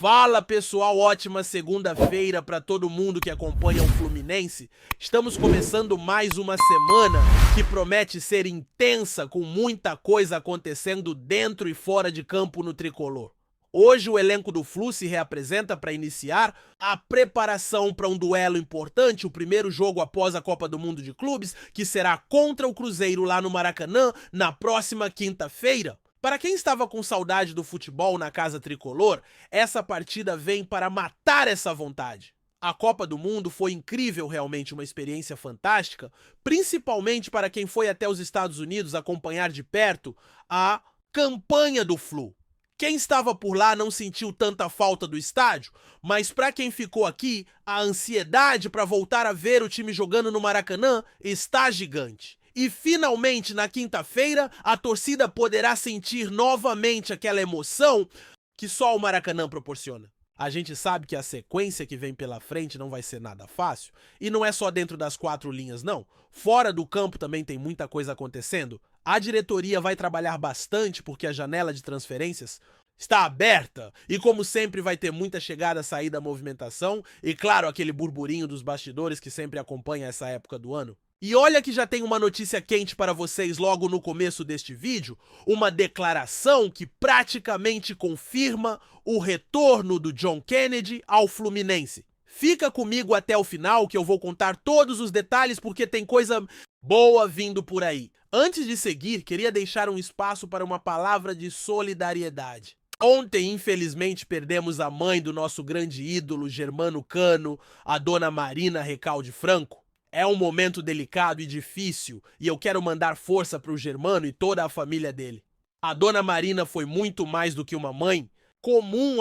Fala pessoal, ótima segunda-feira para todo mundo que acompanha o Fluminense. Estamos começando mais uma semana que promete ser intensa, com muita coisa acontecendo dentro e fora de campo no tricolor. Hoje o elenco do Flu se reapresenta para iniciar a preparação para um duelo importante, o primeiro jogo após a Copa do Mundo de Clubes, que será contra o Cruzeiro lá no Maracanã na próxima quinta-feira. Para quem estava com saudade do futebol na casa tricolor, essa partida vem para matar essa vontade. A Copa do Mundo foi incrível, realmente uma experiência fantástica, principalmente para quem foi até os Estados Unidos acompanhar de perto a campanha do Flu. Quem estava por lá não sentiu tanta falta do estádio, mas para quem ficou aqui, a ansiedade para voltar a ver o time jogando no Maracanã está gigante. E finalmente, na quinta-feira, a torcida poderá sentir novamente aquela emoção que só o Maracanã proporciona. A gente sabe que a sequência que vem pela frente não vai ser nada fácil, e não é só dentro das quatro linhas, não. Fora do campo também tem muita coisa acontecendo. A diretoria vai trabalhar bastante porque a janela de transferências está aberta e, como sempre, vai ter muita chegada, saída, movimentação e, claro, aquele burburinho dos bastidores que sempre acompanha essa época do ano. E olha que já tem uma notícia quente para vocês logo no começo deste vídeo, uma declaração que praticamente confirma o retorno do John Kennedy ao Fluminense. Fica comigo até o final que eu vou contar todos os detalhes porque tem coisa boa vindo por aí. Antes de seguir, queria deixar um espaço para uma palavra de solidariedade. Ontem, infelizmente, perdemos a mãe do nosso grande ídolo Germano Cano, a dona Marina Recalde Franco. É um momento delicado e difícil e eu quero mandar força para o Germano e toda a família dele. A dona Marina foi muito mais do que uma mãe.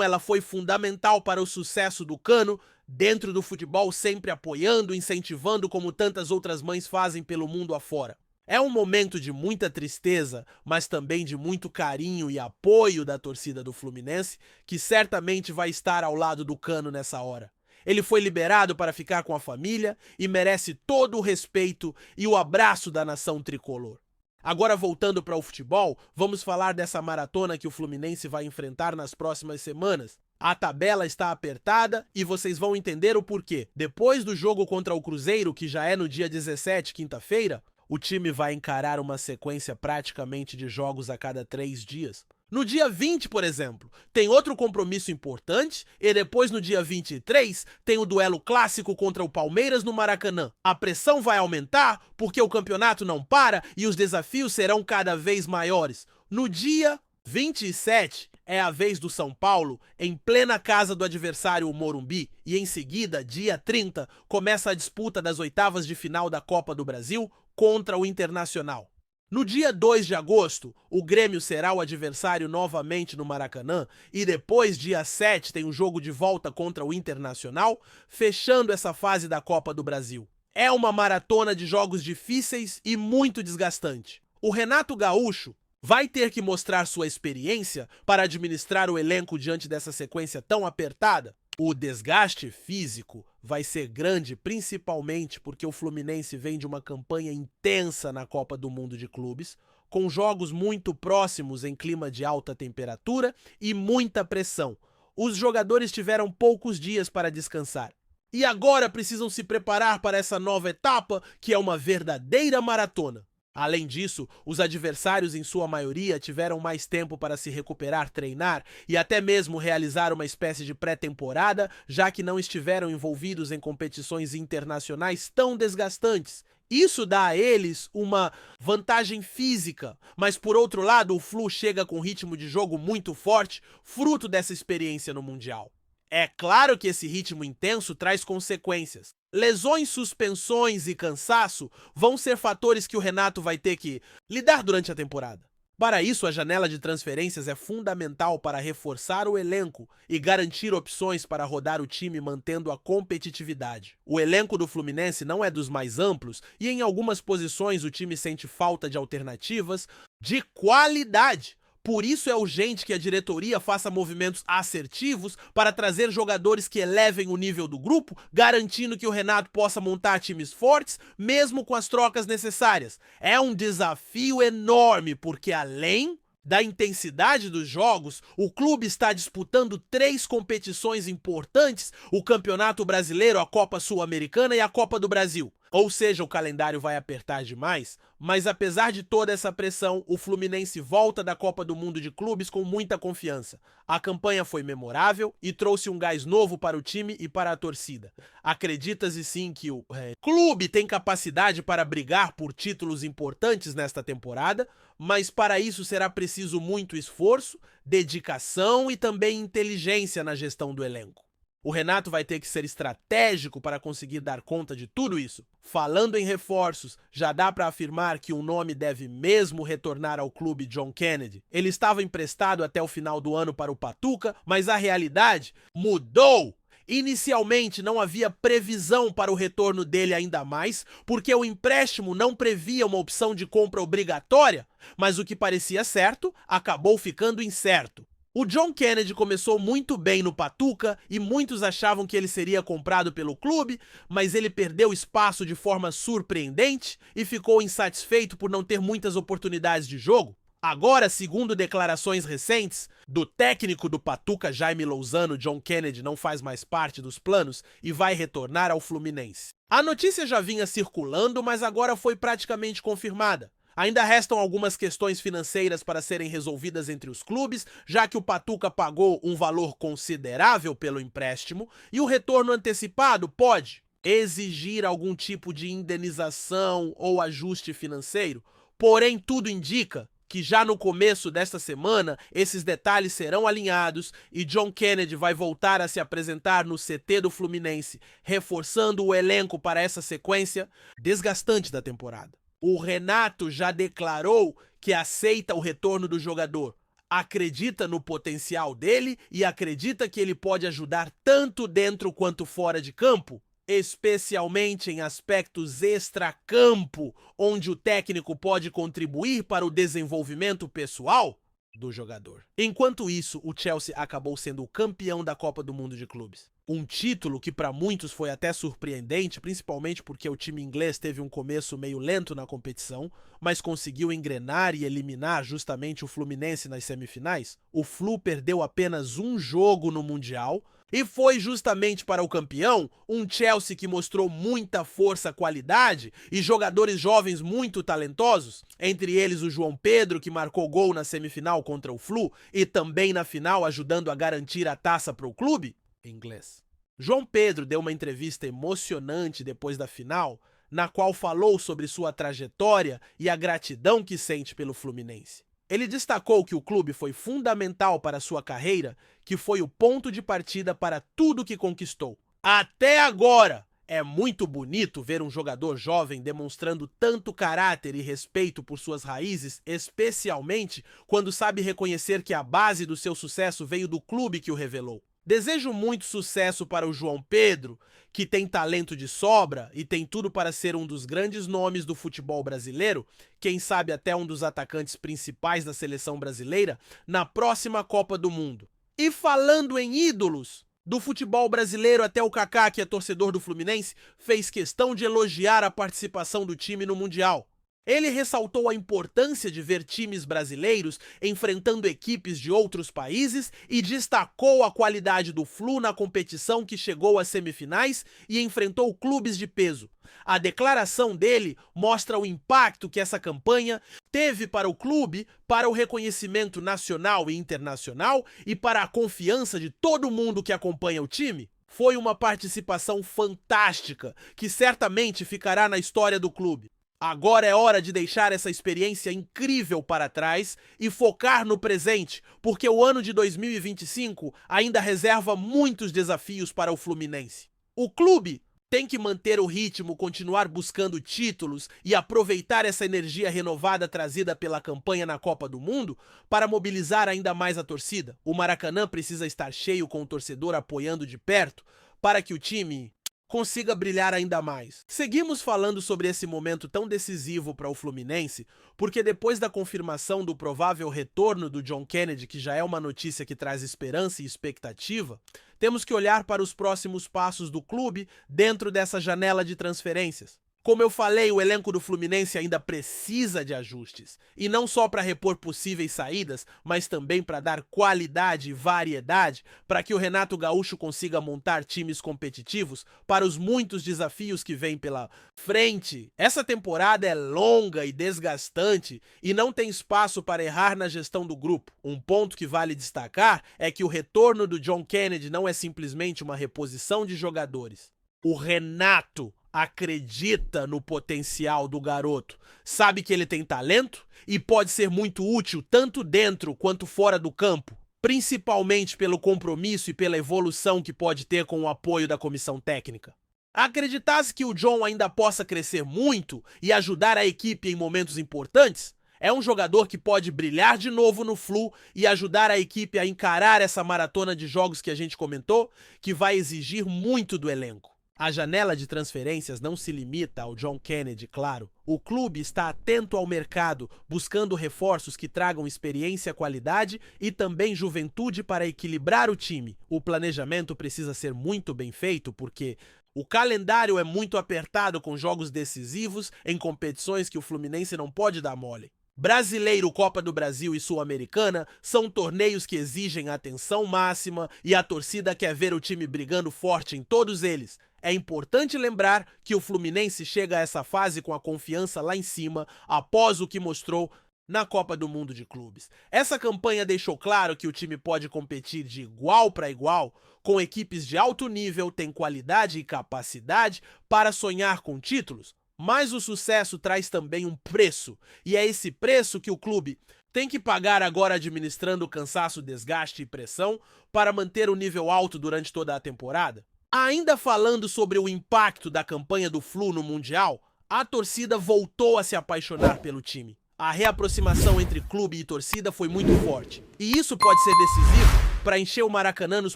Ela foi fundamental para o sucesso do Cano, dentro do futebol sempre apoiando, incentivando como tantas outras mães fazem pelo mundo afora. É um momento de muita tristeza, mas também de muito carinho e apoio da torcida do Fluminense, que certamente vai estar ao lado do Cano nessa hora. Ele foi liberado para ficar com a família e merece todo o respeito e o abraço da nação tricolor. Agora, voltando para o futebol, vamos falar dessa maratona que o Fluminense vai enfrentar nas próximas semanas. A tabela está apertada e vocês vão entender o porquê. Depois do jogo contra o Cruzeiro, que já é no dia 17, quinta-feira, o time vai encarar uma sequência praticamente de jogos a cada 3 dias. No dia 20, por exemplo, tem outro compromisso importante e depois no dia 23 tem o duelo clássico contra o Palmeiras no Maracanã. A pressão vai aumentar porque o campeonato não para e os desafios serão cada vez maiores. No dia 27 é a vez do São Paulo em plena casa do adversário, o Morumbi, e em seguida, dia 30, começa a disputa das oitavas de final da Copa do Brasil contra o Internacional. No dia 2 de agosto, o Grêmio será o adversário novamente no Maracanã e depois, dia 7, tem o jogo de volta contra o Internacional, fechando essa fase da Copa do Brasil. É uma maratona de jogos difíceis e muito desgastante. O Renato Gaúcho vai ter que mostrar sua experiência para administrar o elenco diante dessa sequência tão apertada. O desgaste físico vai ser grande, principalmente porque o Fluminense vem de uma campanha intensa na Copa do Mundo de Clubes, com jogos muito próximos em clima de alta temperatura e muita pressão. Os jogadores tiveram poucos dias para descansar. E agora precisam se preparar para essa nova etapa, que é uma verdadeira maratona. Além disso, os adversários em sua maioria tiveram mais tempo para se recuperar, treinar e até mesmo realizar uma espécie de pré-temporada, já que não estiveram envolvidos em competições internacionais tão desgastantes. Isso dá a eles uma vantagem física, mas por outro lado o Flu chega com ritmo de jogo muito forte, fruto dessa experiência no Mundial. É claro que esse ritmo intenso traz consequências. Lesões, suspensões e cansaço vão ser fatores que o Renato vai ter que lidar durante a temporada. Para isso, a janela de transferências é fundamental para reforçar o elenco e garantir opções para rodar o time mantendo a competitividade. O elenco do Fluminense não é dos mais amplos e em algumas posições o time sente falta de alternativas de qualidade. Por isso é urgente que a diretoria faça movimentos assertivos para trazer jogadores que elevem o nível do grupo, garantindo que o Renato possa montar times fortes, mesmo com as trocas necessárias. É um desafio enorme, porque além da intensidade dos jogos, o clube está disputando 3 competições importantes: o Campeonato Brasileiro, a Copa Sul-Americana e a Copa do Brasil. Ou seja, o calendário vai apertar demais, mas apesar de toda essa pressão, o Fluminense volta da Copa do Mundo de Clubes com muita confiança. A campanha foi memorável e trouxe um gás novo para o time e para a torcida. Acredita-se sim que o clube tem capacidade para brigar por títulos importantes nesta temporada, mas para isso será preciso muito esforço, dedicação e também inteligência na gestão do elenco. O Renato vai ter que ser estratégico para conseguir dar conta de tudo isso. Falando em reforços, já dá para afirmar que um nome deve mesmo retornar ao clube: John Kennedy. Ele estava emprestado até o final do ano para o Pachuca, mas a realidade mudou. Inicialmente não havia previsão para o retorno dele ainda mais, porque o empréstimo não previa uma opção de compra obrigatória, mas o que parecia certo acabou ficando incerto. O John Kennedy começou muito bem no Pachuca e muitos achavam que ele seria comprado pelo clube, mas ele perdeu espaço de forma surpreendente e ficou insatisfeito por não ter muitas oportunidades de jogo. Agora, segundo declarações recentes do técnico do Pachuca, Jaime Lozano, John Kennedy não faz mais parte dos planos e vai retornar ao Fluminense. A notícia já vinha circulando, mas agora foi praticamente confirmada. Ainda restam algumas questões financeiras para serem resolvidas entre os clubes, já que o Pachuca pagou um valor considerável pelo empréstimo e o retorno antecipado pode exigir algum tipo de indenização ou ajuste financeiro. Porém, tudo indica que já no começo desta semana esses detalhes serão alinhados e John Kennedy vai voltar a se apresentar no CT do Fluminense, reforçando o elenco para essa sequência desgastante da temporada. O Renato já declarou que aceita o retorno do jogador, acredita no potencial dele e acredita que ele pode ajudar tanto dentro quanto fora de campo, especialmente em aspectos extracampo, onde o técnico pode contribuir para o desenvolvimento pessoal do jogador. Enquanto isso, o Chelsea acabou sendo o campeão da Copa do Mundo de Clubes. Um título que para muitos foi até surpreendente, principalmente porque o time inglês teve um começo meio lento na competição, mas conseguiu engrenar e eliminar justamente o Fluminense nas semifinais. O Flu perdeu apenas um jogo no Mundial, e foi justamente para o campeão, um Chelsea que mostrou muita força, qualidade e jogadores jovens muito talentosos, entre eles o João Pedro, que marcou gol na semifinal contra o Flu e também na final ajudando a garantir a taça para o clube inglês. João Pedro deu uma entrevista emocionante depois da final, na qual falou sobre sua trajetória e a gratidão que sente pelo Fluminense. Ele destacou que o clube foi fundamental para sua carreira, que foi o ponto de partida para tudo que conquistou. Até agora, é muito bonito ver um jogador jovem demonstrando tanto caráter e respeito por suas raízes, especialmente quando sabe reconhecer que a base do seu sucesso veio do clube que o revelou. Desejo muito sucesso para o João Pedro, que tem talento de sobra e tem tudo para ser um dos grandes nomes do futebol brasileiro, quem sabe até um dos atacantes principais da seleção brasileira, na próxima Copa do Mundo. E falando em ídolos do futebol brasileiro, até o Kaká, que é torcedor do Fluminense, fez questão de elogiar a participação do time no Mundial. Ele ressaltou a importância de ver times brasileiros enfrentando equipes de outros países e destacou a qualidade do Flu na competição, que chegou às semifinais e enfrentou clubes de peso. A declaração dele mostra o impacto que essa campanha teve para o clube, para o reconhecimento nacional e internacional e para a confiança de todo mundo que acompanha o time. Foi uma participação fantástica que certamente ficará na história do clube. Agora é hora de deixar essa experiência incrível para trás e focar no presente, porque o ano de 2025 ainda reserva muitos desafios para o Fluminense. O clube tem que manter o ritmo, continuar buscando títulos e aproveitar essa energia renovada trazida pela campanha na Copa do Mundo para mobilizar ainda mais a torcida. O Maracanã precisa estar cheio com o torcedor apoiando de perto para que o time consiga brilhar ainda mais. Seguimos falando sobre esse momento tão decisivo para o Fluminense, porque depois da confirmação do provável retorno do John Kennedy, que já é uma notícia que traz esperança e expectativa, temos que olhar para os próximos passos do clube dentro dessa janela de transferências. Como eu falei, o elenco do Fluminense ainda precisa de ajustes. E não só para repor possíveis saídas, mas também para dar qualidade e variedade para que o Renato Gaúcho consiga montar times competitivos para os muitos desafios que vêm pela frente. Essa temporada é longa e desgastante e não tem espaço para errar na gestão do grupo. Um ponto que vale destacar é que o retorno do John Kennedy não é simplesmente uma reposição de jogadores. O Renato acredita no potencial do garoto, sabe que ele tem talento e pode ser muito útil tanto dentro quanto fora do campo, principalmente pelo compromisso e pela evolução que pode ter com o apoio da comissão técnica. Acreditasse que o John ainda possa crescer muito e ajudar a equipe em momentos importantes, é um jogador que pode brilhar de novo no Flu e ajudar a equipe a encarar essa maratona de jogos que a gente comentou, que vai exigir muito do elenco. A janela de transferências não se limita ao John Kennedy, claro. O clube está atento ao mercado, buscando reforços que tragam experiência, qualidade e também juventude para equilibrar o time. O planejamento precisa ser muito bem feito porque o calendário é muito apertado com jogos decisivos em competições que o Fluminense não pode dar mole. Brasileiro, Copa do Brasil e Sul-Americana são torneios que exigem atenção máxima e a torcida quer ver o time brigando forte em todos eles. É importante lembrar que o Fluminense chega a essa fase com a confiança lá em cima após o que mostrou na Copa do Mundo de Clubes. Essa campanha deixou claro que o time pode competir de igual para igual com equipes de alto nível, tem qualidade e capacidade para sonhar com títulos. Mas o sucesso traz também um preço, e é esse preço que o clube tem que pagar agora administrando cansaço, desgaste e pressão para manter o nível alto durante toda a temporada. Ainda falando sobre o impacto da campanha do Flu no Mundial, a torcida voltou a se apaixonar pelo time. A reaproximação entre clube e torcida foi muito forte, e isso pode ser decisivo para encher o Maracanã nos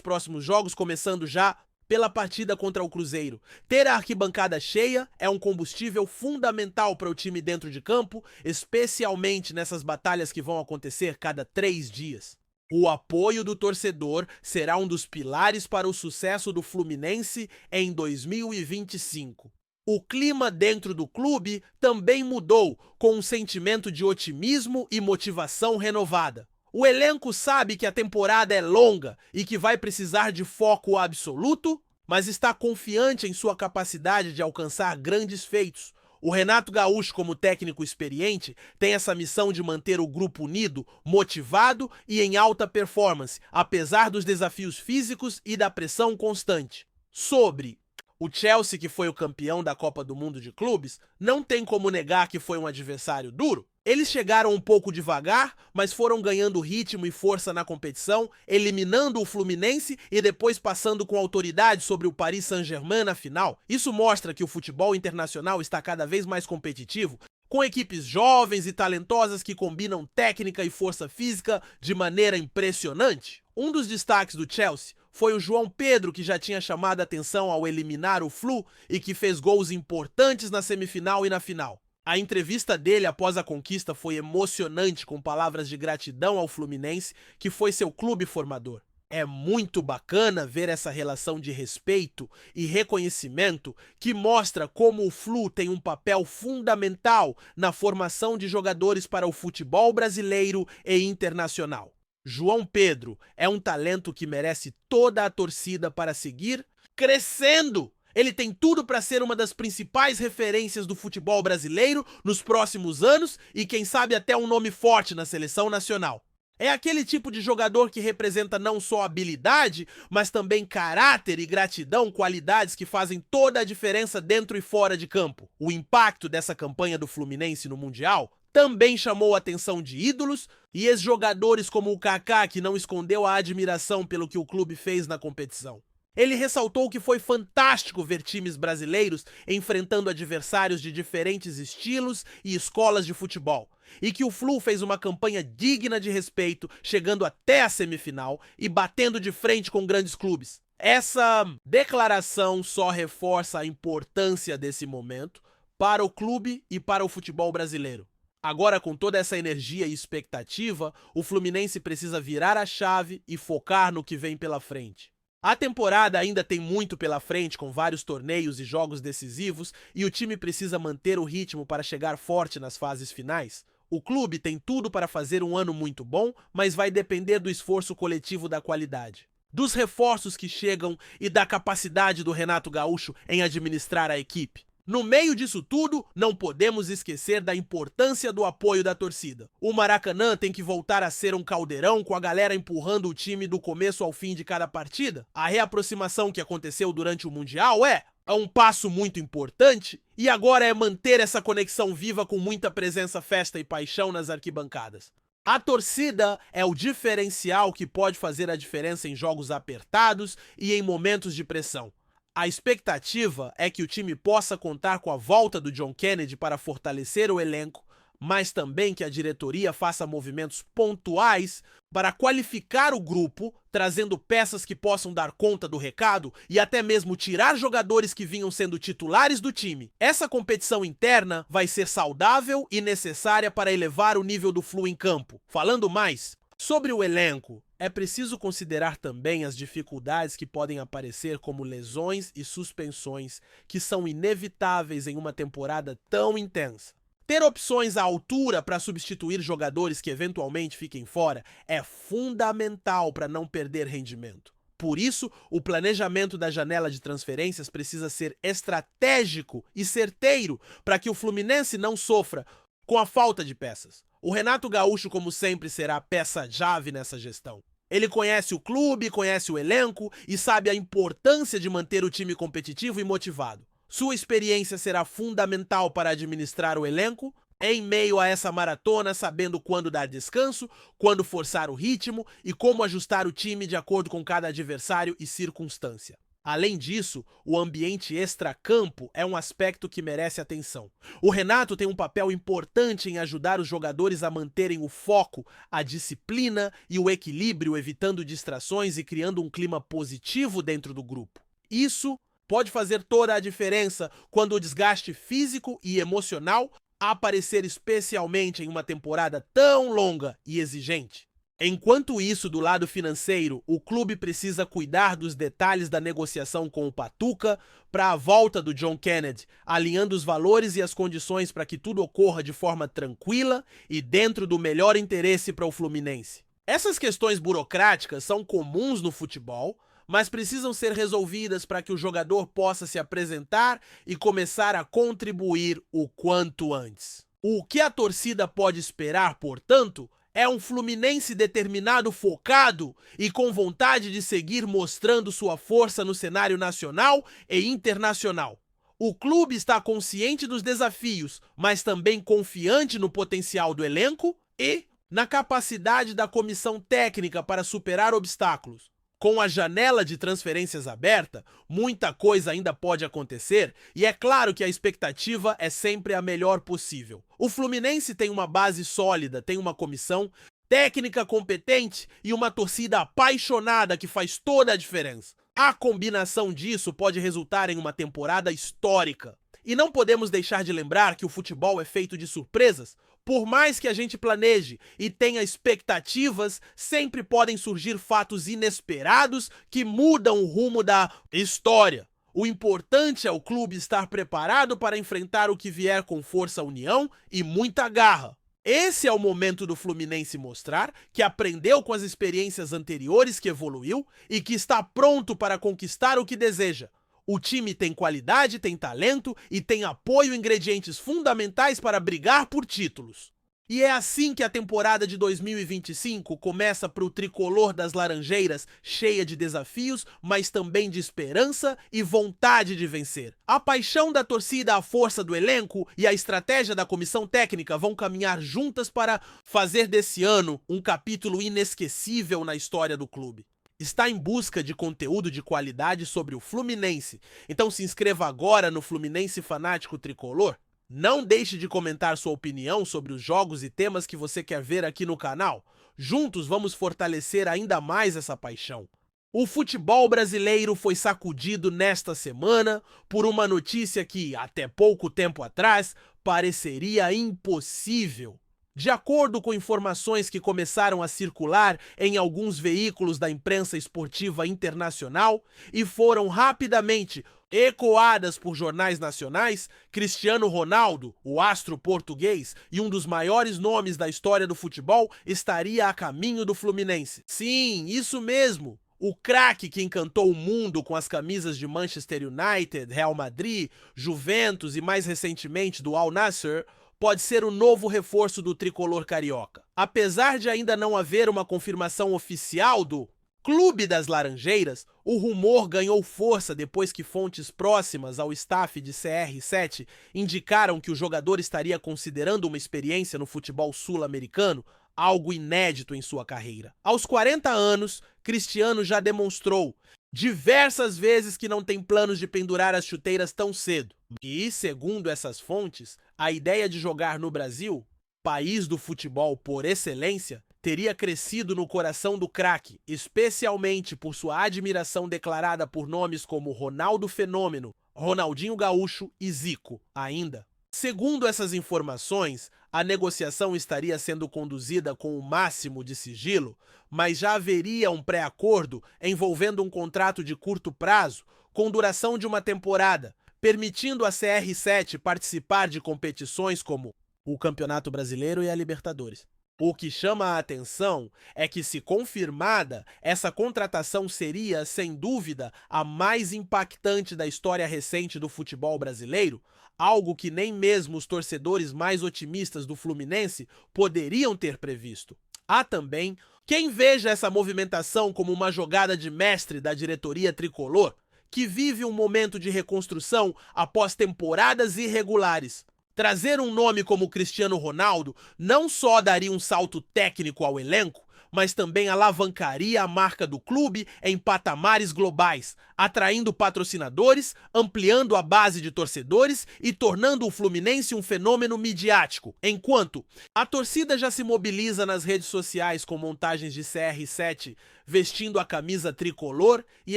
próximos jogos, começando já pela partida contra o Cruzeiro. Ter a arquibancada cheia é um combustível fundamental para o time dentro de campo, especialmente nessas batalhas que vão acontecer cada 3 dias. O apoio do torcedor será um dos pilares para o sucesso do Fluminense em 2025. O clima dentro do clube também mudou, com um sentimento de otimismo e motivação renovada. O elenco sabe que a temporada é longa e que vai precisar de foco absoluto, mas está confiante em sua capacidade de alcançar grandes feitos. O Renato Gaúcho, como técnico experiente, tem essa missão de manter o grupo unido, motivado e em alta performance, apesar dos desafios físicos e da pressão constante. Sobre o Chelsea, que foi o campeão da Copa do Mundo de Clubes, não tem como negar que foi um adversário duro. Eles chegaram um pouco devagar, mas foram ganhando ritmo e força na competição, eliminando o Fluminense e depois passando com autoridade sobre o Paris Saint-Germain na final. Isso mostra que o futebol internacional está cada vez mais competitivo, com equipes jovens e talentosas que combinam técnica e força física de maneira impressionante. Um dos destaques do Chelsea foi o João Pedro, que já tinha chamado a atenção ao eliminar o Flu e que fez gols importantes na semifinal e na final. A entrevista dele após a conquista foi emocionante, com palavras de gratidão ao Fluminense, que foi seu clube formador. É muito bacana ver essa relação de respeito e reconhecimento que mostra como o Flu tem um papel fundamental na formação de jogadores para o futebol brasileiro e internacional. João Pedro é um talento que merece toda a torcida para seguir crescendo. Ele tem tudo para ser uma das principais referências do futebol brasileiro nos próximos anos e quem sabe até um nome forte na seleção nacional. É aquele tipo de jogador que representa não só habilidade, mas também caráter e gratidão, qualidades que fazem toda a diferença dentro e fora de campo. O impacto dessa campanha do Fluminense no Mundial também chamou a atenção de ídolos e ex-jogadores como o Kaká, que não escondeu a admiração pelo que o clube fez na competição. Ele ressaltou que foi fantástico ver times brasileiros enfrentando adversários de diferentes estilos e escolas de futebol, e que o Flu fez uma campanha digna de respeito, chegando até a semifinal e batendo de frente com grandes clubes. Essa declaração só reforça a importância desse momento para o clube e para o futebol brasileiro. Agora, com toda essa energia e expectativa, o Fluminense precisa virar a chave e focar no que vem pela frente. A temporada ainda tem muito pela frente, com vários torneios e jogos decisivos, e o time precisa manter o ritmo para chegar forte nas fases finais. O clube tem tudo para fazer um ano muito bom, mas vai depender do esforço coletivo da qualidade, dos reforços que chegam e da capacidade do Renato Gaúcho em administrar a equipe. No meio disso tudo, não podemos esquecer da importância do apoio da torcida. O Maracanã tem que voltar a ser um caldeirão com a galera empurrando o time do começo ao fim de cada partida. A reaproximação que aconteceu durante o Mundial é um passo muito importante e agora é manter essa conexão viva com muita presença, festa e paixão nas arquibancadas. A torcida é o diferencial que pode fazer a diferença em jogos apertados e em momentos de pressão. A expectativa é que o time possa contar com a volta do John Kennedy para fortalecer o elenco, mas também que a diretoria faça movimentos pontuais para qualificar o grupo, trazendo peças que possam dar conta do recado e até mesmo tirar jogadores que vinham sendo titulares do time. Essa competição interna vai ser saudável e necessária para elevar o nível do Flu em campo. Falando mais sobre o elenco, é preciso considerar também as dificuldades que podem aparecer, como lesões e suspensões, que são inevitáveis em uma temporada tão intensa. Ter opções à altura para substituir jogadores que eventualmente fiquem fora é fundamental para não perder rendimento. Por isso, o planejamento da janela de transferências precisa ser estratégico e certeiro para que o Fluminense não sofra com a falta de peças. O Renato Gaúcho, como sempre, será a peça-chave nessa gestão. Ele conhece o clube, conhece o elenco e sabe a importância de manter o time competitivo e motivado. Sua experiência será fundamental para administrar o elenco em meio a essa maratona, sabendo quando dar descanso, quando forçar o ritmo e como ajustar o time de acordo com cada adversário e circunstância. Além disso, o ambiente extracampo é um aspecto que merece atenção. O Renato tem um papel importante em ajudar os jogadores a manterem o foco, a disciplina e o equilíbrio, evitando distrações e criando um clima positivo dentro do grupo. Isso pode fazer toda a diferença quando o desgaste físico e emocional aparecer, especialmente em uma temporada tão longa e exigente. Enquanto isso, do lado financeiro, o clube precisa cuidar dos detalhes da negociação com o Patuca para a volta do John Kennedy, alinhando os valores e as condições para que tudo ocorra de forma tranquila e dentro do melhor interesse para o Fluminense. Essas questões burocráticas são comuns no futebol, mas precisam ser resolvidas para que o jogador possa se apresentar e começar a contribuir o quanto antes. O que a torcida pode esperar, portanto, é um Fluminense determinado, focado e com vontade de seguir mostrando sua força no cenário nacional e internacional. O clube está consciente dos desafios, mas também confiante no potencial do elenco e na capacidade da comissão técnica para superar obstáculos. Com a janela de transferências aberta, muita coisa ainda pode acontecer e é claro que a expectativa é sempre a melhor possível. O Fluminense tem uma base sólida, tem uma comissão técnica competente e uma torcida apaixonada que faz toda a diferença. A combinação disso pode resultar em uma temporada histórica. E não podemos deixar de lembrar que o futebol é feito de surpresas. Por mais que a gente planeje e tenha expectativas, sempre podem surgir fatos inesperados que mudam o rumo da história. O importante é o clube estar preparado para enfrentar o que vier com força, união e muita garra. Esse é o momento do Fluminense mostrar que aprendeu com as experiências anteriores, que evoluiu e que está pronto para conquistar o que deseja. O time tem qualidade, tem talento e tem apoio, ingredientes fundamentais para brigar por títulos. E é assim que a temporada de 2025 começa para o tricolor das Laranjeiras, cheia de desafios, mas também de esperança e vontade de vencer. A paixão da torcida, a força do elenco e a estratégia da comissão técnica vão caminhar juntas para fazer desse ano um capítulo inesquecível na história do clube. Está em busca de conteúdo de qualidade sobre o Fluminense? Então se inscreva agora no Fluminense Fanático Tricolor. Não deixe de comentar sua opinião sobre os jogos e temas que você quer ver aqui no canal. Juntos vamos fortalecer ainda mais essa paixão. O futebol brasileiro foi sacudido nesta semana por uma notícia que, até pouco tempo atrás, pareceria impossível. De acordo com informações que começaram a circular em alguns veículos da imprensa esportiva internacional e foram rapidamente ecoadas por jornais nacionais, Cristiano Ronaldo, o astro português e um dos maiores nomes da história do futebol, estaria a caminho do Fluminense. Sim, isso mesmo! O craque que encantou o mundo com as camisas de Manchester United, Real Madrid, Juventus e mais recentemente do Al Nassr, pode ser o novo reforço do tricolor carioca. Apesar de ainda não haver uma confirmação oficial do Clube das Laranjeiras, o rumor ganhou força depois que fontes próximas ao staff de CR7 indicaram que o jogador estaria considerando uma experiência no futebol sul-americano, algo inédito em sua carreira. Aos 40 anos, Cristiano já demonstrou diversas vezes que não tem planos de pendurar as chuteiras tão cedo. E, segundo essas fontes, a ideia de jogar no Brasil, país do futebol por excelência, teria crescido no coração do craque, especialmente por sua admiração declarada por nomes como Ronaldo Fenômeno, Ronaldinho Gaúcho e Zico, ainda. Segundo essas informações, a negociação estaria sendo conduzida com o máximo de sigilo, mas já haveria um pré-acordo envolvendo um contrato de curto prazo, com duração de uma temporada, permitindo a CR7 participar de competições como o Campeonato Brasileiro e a Libertadores. O que chama a atenção é que, se confirmada, essa contratação seria, sem dúvida, a mais impactante da história recente do futebol brasileiro, algo que nem mesmo os torcedores mais otimistas do Fluminense poderiam ter previsto. Há também quem veja essa movimentação como uma jogada de mestre da diretoria tricolor, que vive um momento de reconstrução após temporadas irregulares. Trazer um nome como Cristiano Ronaldo não só daria um salto técnico ao elenco, mas também alavancaria a marca do clube em patamares globais, atraindo patrocinadores, ampliando a base de torcedores e tornando o Fluminense um fenômeno midiático. Enquanto a torcida já se mobiliza nas redes sociais com montagens de CR7 vestindo a camisa tricolor e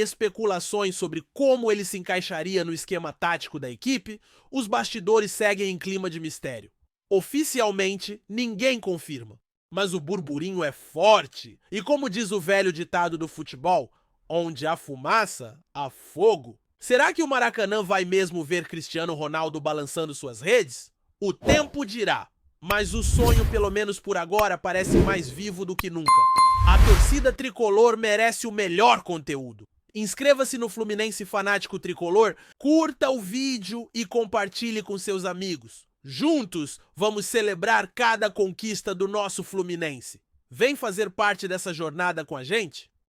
especulações sobre como ele se encaixaria no esquema tático da equipe, os bastidores seguem em clima de mistério. Oficialmente, ninguém confirma. Mas o burburinho é forte, e como diz o velho ditado do futebol, onde há fumaça, há fogo. Será que o Maracanã vai mesmo ver Cristiano Ronaldo balançando suas redes? O tempo dirá, mas o sonho, pelo menos por agora, parece mais vivo do que nunca. A torcida tricolor merece o melhor conteúdo. Inscreva-se no Fluminense Fanático Tricolor, curta o vídeo e compartilhe com seus amigos. Juntos, vamos celebrar cada conquista do nosso Fluminense. Vem fazer parte dessa jornada com a gente?